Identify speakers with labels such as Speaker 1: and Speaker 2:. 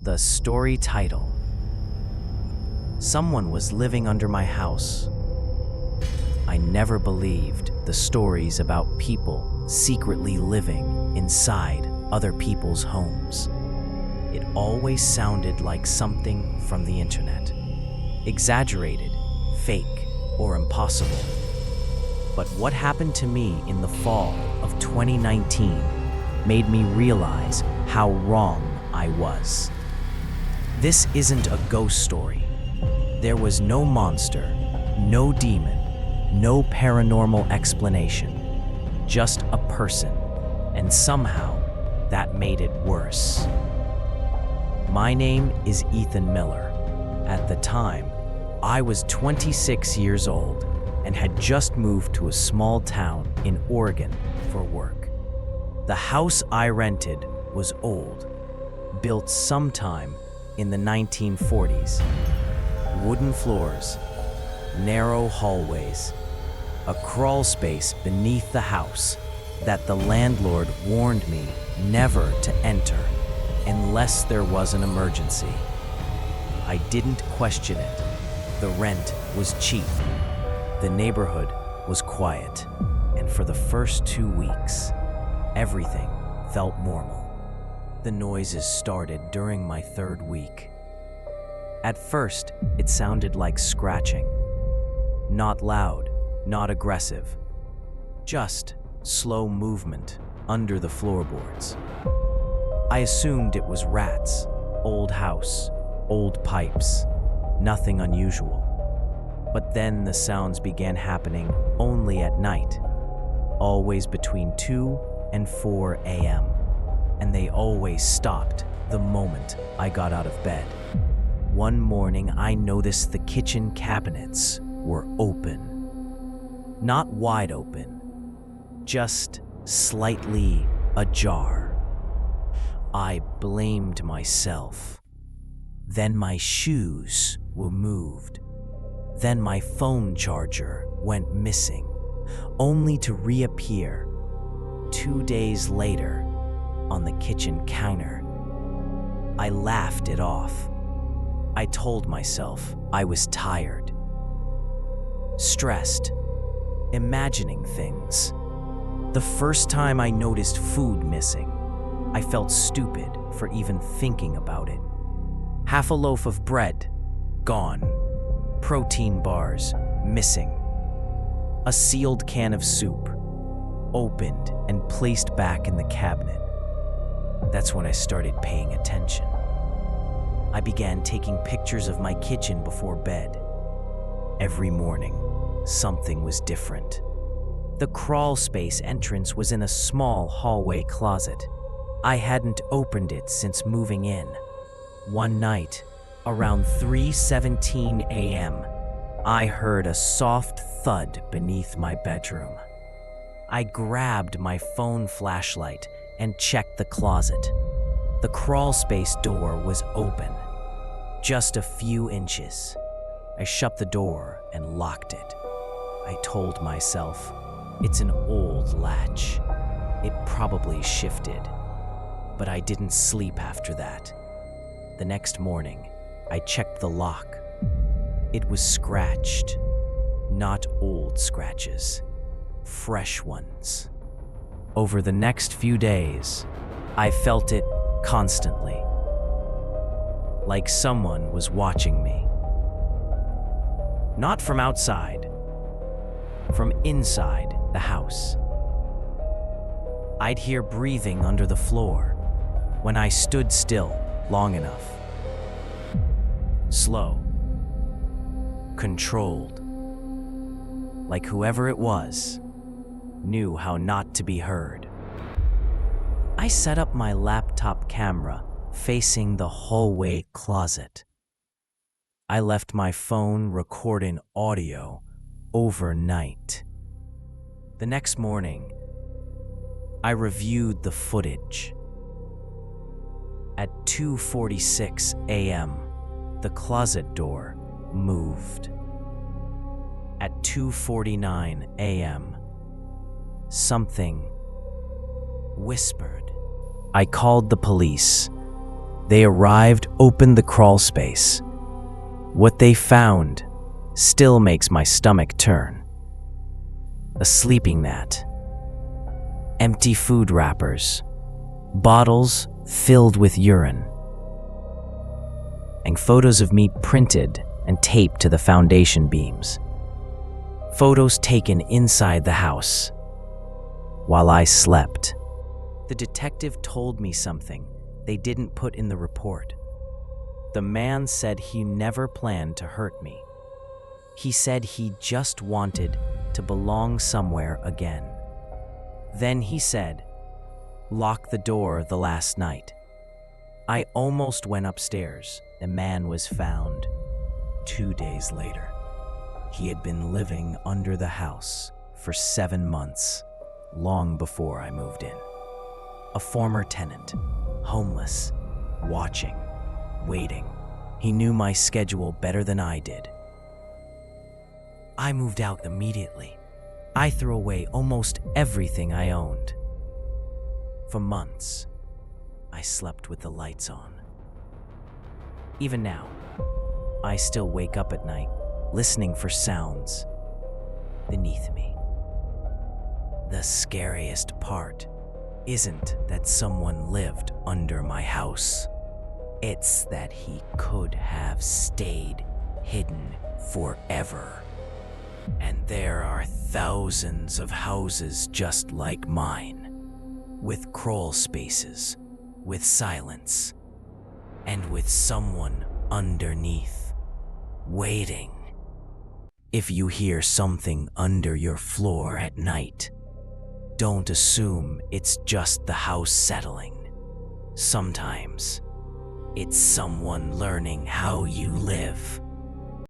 Speaker 1: The story title: Someone was living under my house. I never believed the stories about people secretly living inside other people's homes. It always sounded like something from the internet, exaggerated, fake, or impossible. But what happened to me in the fall of 2019 made me realize how wrong I was. This isn't a ghost story. There was no monster, no demon, no paranormal explanation, just a person, and somehow that made it worse. My name is Ethan Miller. At the time, I was 26 years old and had just moved to a small town in Oregon for work. The house I rented was old, built sometime in the 1940s. Wooden floors, narrow hallways, a crawl space beneath the house that the landlord warned me never to enter unless there was an emergency. I didn't question it. The rent was cheap. The neighborhood was quiet. And for the first 2 weeks, everything felt normal. The noises started during my third week. At first, it sounded like scratching. Not loud, not aggressive. Just slow movement under the floorboards. I assumed it was rats, old house, old pipes, nothing unusual. But then the sounds began happening only at night, always between 2 and 4 a.m. And they always stopped the moment I got out of bed. One morning, I noticed the kitchen cabinets were open. Not wide open, just slightly ajar. I blamed myself. Then my shoes were moved. Then my phone charger went missing, only to reappear 2 days later on the kitchen counter. I laughed it off. I told myself I was tired, stressed, imagining things. The first time I noticed food missing, I felt stupid for even thinking about it. Half a loaf of bread, gone. Protein bars, missing. A sealed can of soup, opened and placed back in the cabinet. That's when I started paying attention. I began taking pictures of my kitchen before bed. Every morning, something was different. The crawl space entrance was in a small hallway closet. I hadn't opened it since moving in. One night, around 3:17 a.m., I heard a soft thud beneath my bedroom. I grabbed my phone flashlight and checked the closet. The crawl space door was open, just a few inches. I shut the door and locked it. I told myself, it's an old latch. It probably shifted. But I didn't sleep after that. The next morning, I checked the lock. It was scratched, not old scratches, fresh ones. Over the next few days, I felt it constantly, like someone was watching me. Not from outside, from inside the house. I'd hear breathing under the floor when I stood still long enough. Slow, controlled, like whoever it was knew how not to be heard. I set up my laptop camera facing the hallway closet. I left my phone recording audio overnight. The next morning, I reviewed the footage. At 2:46 a.m., the closet door moved. At 2:49 a.m., something whispered. I called the police. They arrived, opened the crawl space. What they found still makes my stomach turn. A sleeping mat, empty food wrappers, bottles filled with urine, and photos of me printed and taped to the foundation beams. Photos taken inside the house while I slept. The detective told me something they didn't put in the report. The man said he never planned to hurt me. He said he just wanted to belong somewhere again. Then he said, "Lock the door the last night." I almost went upstairs. The man was found 2 days later. He had been living under the house for 7 months, long before I moved in. A former tenant, homeless, watching, waiting. He knew my schedule better than I did. I moved out immediately. I threw away almost everything I owned. For months, I slept with the lights on. Even now, I still wake up at night, listening for sounds beneath me. The scariest part isn't that someone lived under my house. It's that he could have stayed hidden forever. And there are thousands of houses just like mine, with crawl spaces, with silence, and with someone underneath, waiting. If you hear something under your floor at night, don't assume it's just the house settling. Sometimes, it's someone learning how you live.